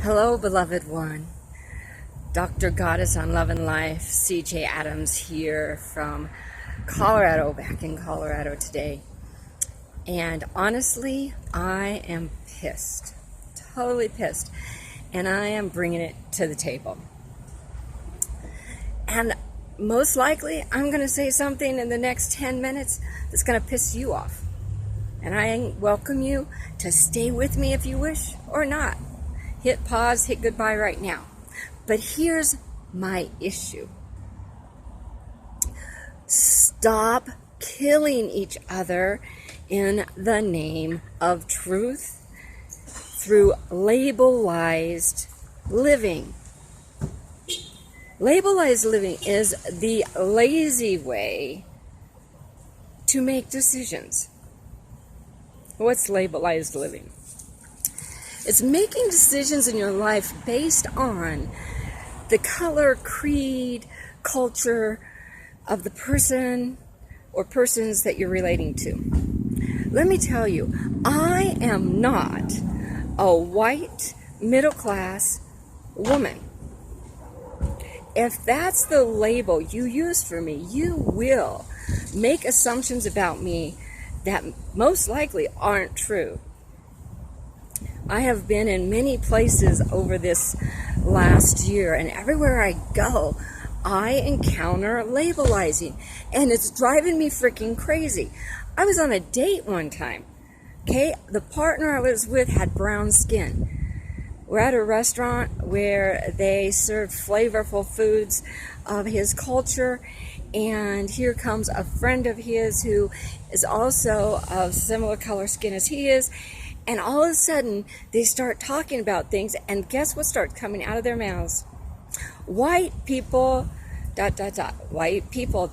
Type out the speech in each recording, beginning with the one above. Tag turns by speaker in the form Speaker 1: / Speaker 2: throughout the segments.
Speaker 1: Hello, beloved one. Dr. Goddess on Love and Life, CJ Adams here from Colorado, back in Colorado today. And honestly, I am pissed, totally pissed. And I am bringing it to the table. And most likely, I'm going to say something in the next 10 minutes that's going to piss you off. And I welcome you to stay with me if you wish or not. Hit pause, hit goodbye right now. But here's my issue. Stop killing each other in the name of truth through labelized living. Labelized living is the lazy way to make decisions. What's labelized living? It's making decisions in your life based on the color, creed, culture of the person or persons that you're relating to. Let me tell you, I am not a white, middle-class woman. If that's the label you use for me, you will make assumptions about me that most likely aren't true. I have been in many places over this last year, and everywhere I go, I encounter labelizing, and it's driving me freaking crazy. I was on a date one time, okay? The partner I was with had brown skin. We're at a restaurant where they served flavorful foods of his culture, and here comes a friend of his who is also of similar color skin as he is. And all of a sudden, they start talking about things, and guess what starts coming out of their mouths? White people, ... White people, ...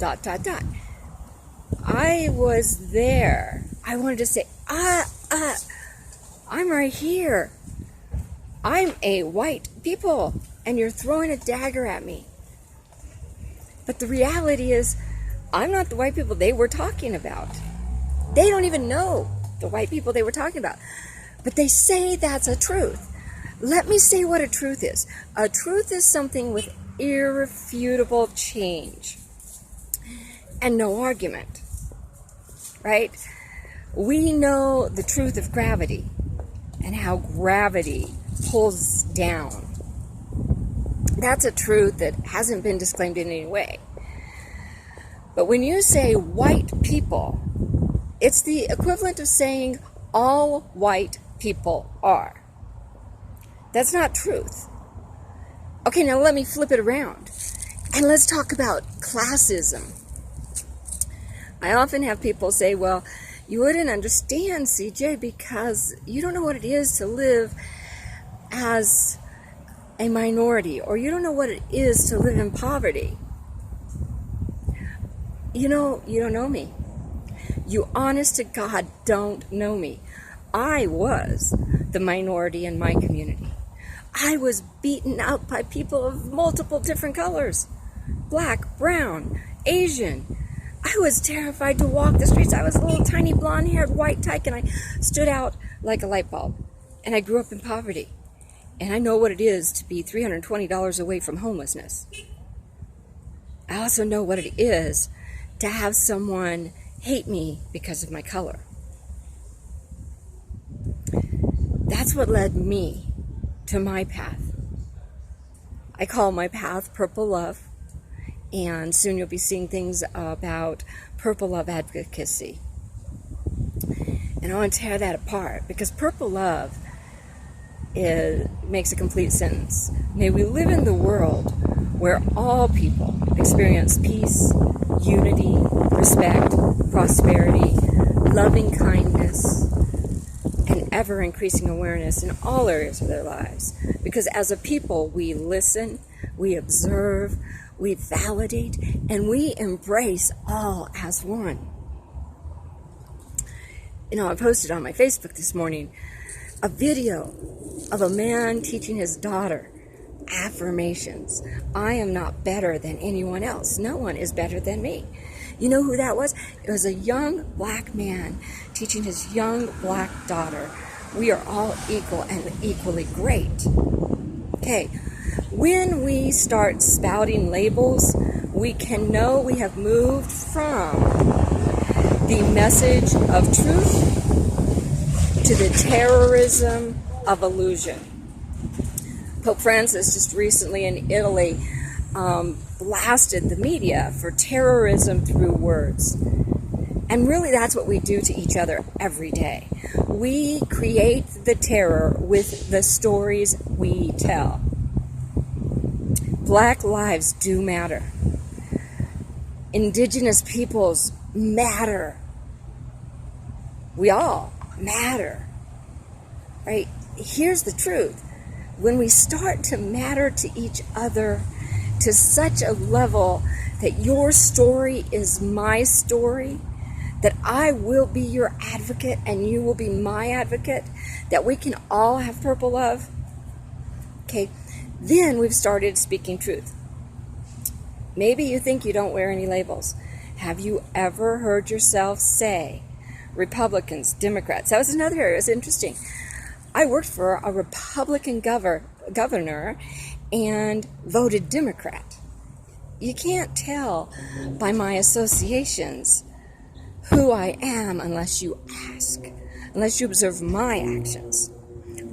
Speaker 1: I was there. I wanted to say, I'm right here. I'm a white people, and you're throwing a dagger at me. But the reality is, I'm not the white people they were talking about. They don't even know the white people they were talking about. But they say that's a truth. Let me say what a truth is. A truth is something with irrefutable change and no argument, right? We know the truth of gravity and how gravity pulls down. That's a truth that hasn't been disclaimed in any way. But when you say white people, it's the equivalent of saying all white people are. That's not truth. Okay, now let me flip it around. And let's talk about classism. I often have people say, well, you wouldn't understand, CJ, because you don't know what it is to live as a minority, or you don't know what it is to live in poverty. You don't know me. You honest to God don't know me. I was the minority in my community. I was beaten up by people of multiple different colors. Black, brown, Asian. I was terrified to walk the streets. I was a little tiny blonde-haired white tyke, and I stood out like a light bulb. And I grew up in poverty. And I know what it is to be $320 away from homelessness. I also know what it is to have someone hate me because of my color. That's what led me to my path. I call my path Purple Love, and soon you'll be seeing things about Purple Love advocacy. And I want to tear that apart, because Purple Love makes a complete sentence. May we live in the world where all people experience peace, unity, respect, prosperity, loving kindness, and ever-increasing awareness in all areas of their lives. Because as a people, we listen, we observe, we validate, and we embrace all as one. I posted on my Facebook this morning a video of a man teaching his daughter affirmations. I am not better than anyone else. No one is better than me. You know who that was? It was a young black man teaching his young black daughter, we are all equal and equally great. Okay, when we start spouting labels, we can know we have moved from the message of truth to the terrorism of illusion. Pope Francis just recently in Italy blasted the media for terrorism through words. And really that's what we do to each other every day. We create the terror with the stories we tell. Black lives do matter. Indigenous peoples matter. We all matter. Right? Here's the truth. When we start to matter to each other to such a level that your story is my story, that I will be your advocate and you will be my advocate, that we can all have purple love, okay, then we've started speaking truth. Maybe you think you don't wear any labels. Have you ever heard yourself say Republicans, Democrats? That was another area. It was interesting. I worked for a Republican governor and voted Democrat. You can't tell by my associations who I am unless you ask, unless you observe my actions.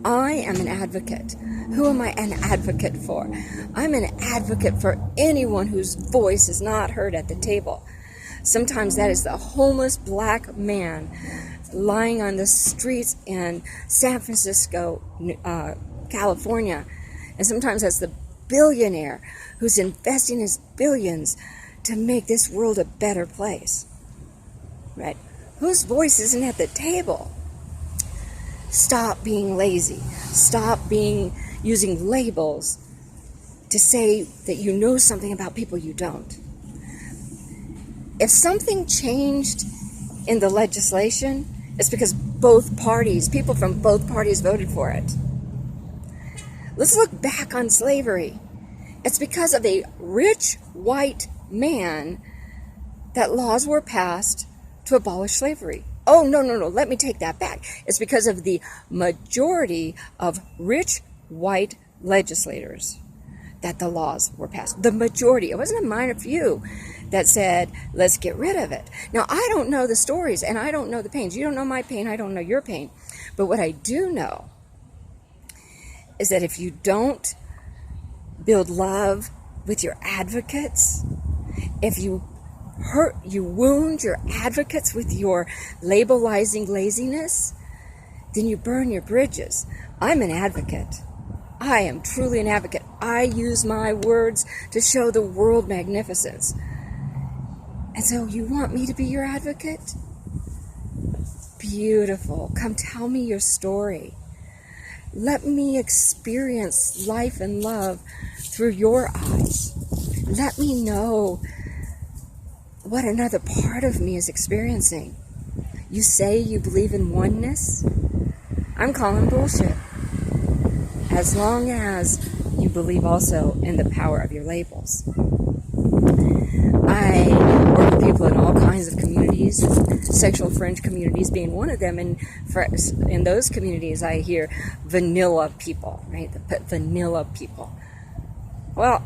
Speaker 1: I am an advocate. Who am I an advocate for? I'm an advocate for anyone whose voice is not heard at the table. Sometimes that is the homeless black man lying on the streets in San Francisco, California. And sometimes that's the billionaire who's investing his billions to make this world a better place. Right? Whose voice isn't at the table? Stop being lazy. Stop using labels to say that you know something about people you don't. If something changed in the legislation, it's because both parties, people from both parties voted for it. Let's look back on slavery. It's because of a rich white man that laws were passed to abolish slavery. Oh, no, let me take that back. It's because of the majority of rich white legislators that the laws were passed. The majority. It wasn't a minor few that said, let's get rid of it. Now, I don't know the stories and I don't know the pains. You don't know my pain. I don't know your pain. But what I do know is that if you don't build love with your advocates, if you wound your advocates with your labelizing laziness, then you burn your bridges. I'm an advocate. I am truly an advocate. I use my words to show the world magnificence. And so you want me to be your advocate? Beautiful. Come tell me your story. Let me experience life and love through your eyes. Let me know what another part of me is experiencing. You say you believe in oneness? I'm calling bullshit. As long as you believe also in the power of your labels. I work with people in all kinds of communities, sexual fringe communities being one of them. And in those communities, I hear vanilla people, right? The vanilla people. Well,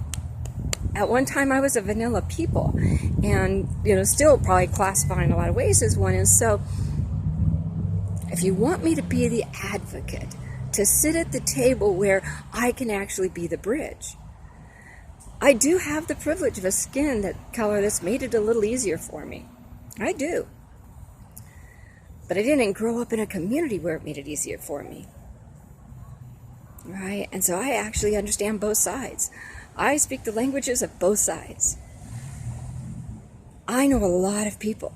Speaker 1: at one time I was a vanilla people, and still probably classified in a lot of ways as one. And so, if you want me to be the advocate, to sit at the table where I can actually be the bridge, I do have the privilege of a skin color that's made it a little easier for me. I do. But I didn't grow up in a community where it made it easier for me. Right? And so I actually understand both sides. I speak the languages of both sides. I know a lot of people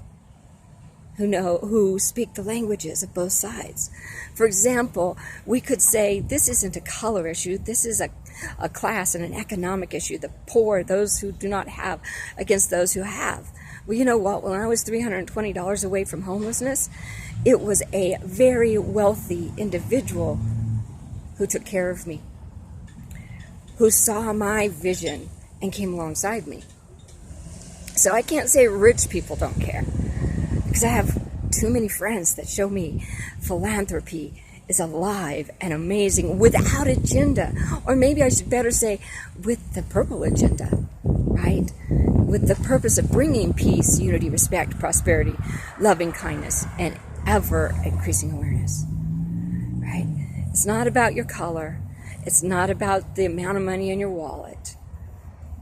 Speaker 1: who speak the languages of both sides. For example, we could say this isn't a color issue, this is a class and an economic issue. The poor, those who do not have, against those who have. Well, you know what? When I was $320 away from homelessness, it was a very wealthy individual who took care of me, who saw my vision and came alongside me. So I can't say rich people don't care, because I have too many friends that show me philanthropy is alive and amazing without agenda. Or maybe I should better say, with the purple agenda, right? With the purpose of bringing peace, unity, respect, prosperity, loving kindness, and ever increasing awareness, right? It's not about your color. It's not about the amount of money in your wallet.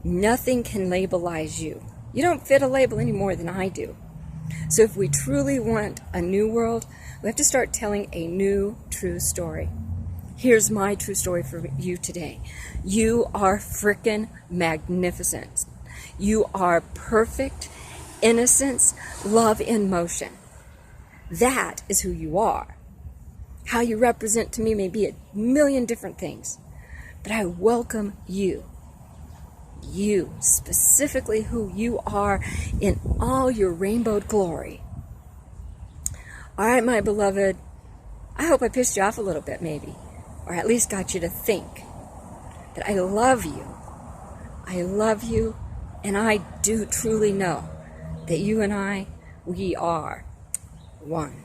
Speaker 1: Nothing can labelize you. You don't fit a label any more than I do. So if we truly want a new world, we have to start telling a new, true story. Here's my true story for you today. You are frickin' magnificent. You are perfect innocence, love in motion. That is who you are. How you represent to me may be a million different things, but I welcome you. You, specifically who you are in all your rainbowed glory. All right, my beloved, I hope I pissed you off a little bit maybe, or at least got you to think that I love you. I love you, and I do truly know that you and I, we are one.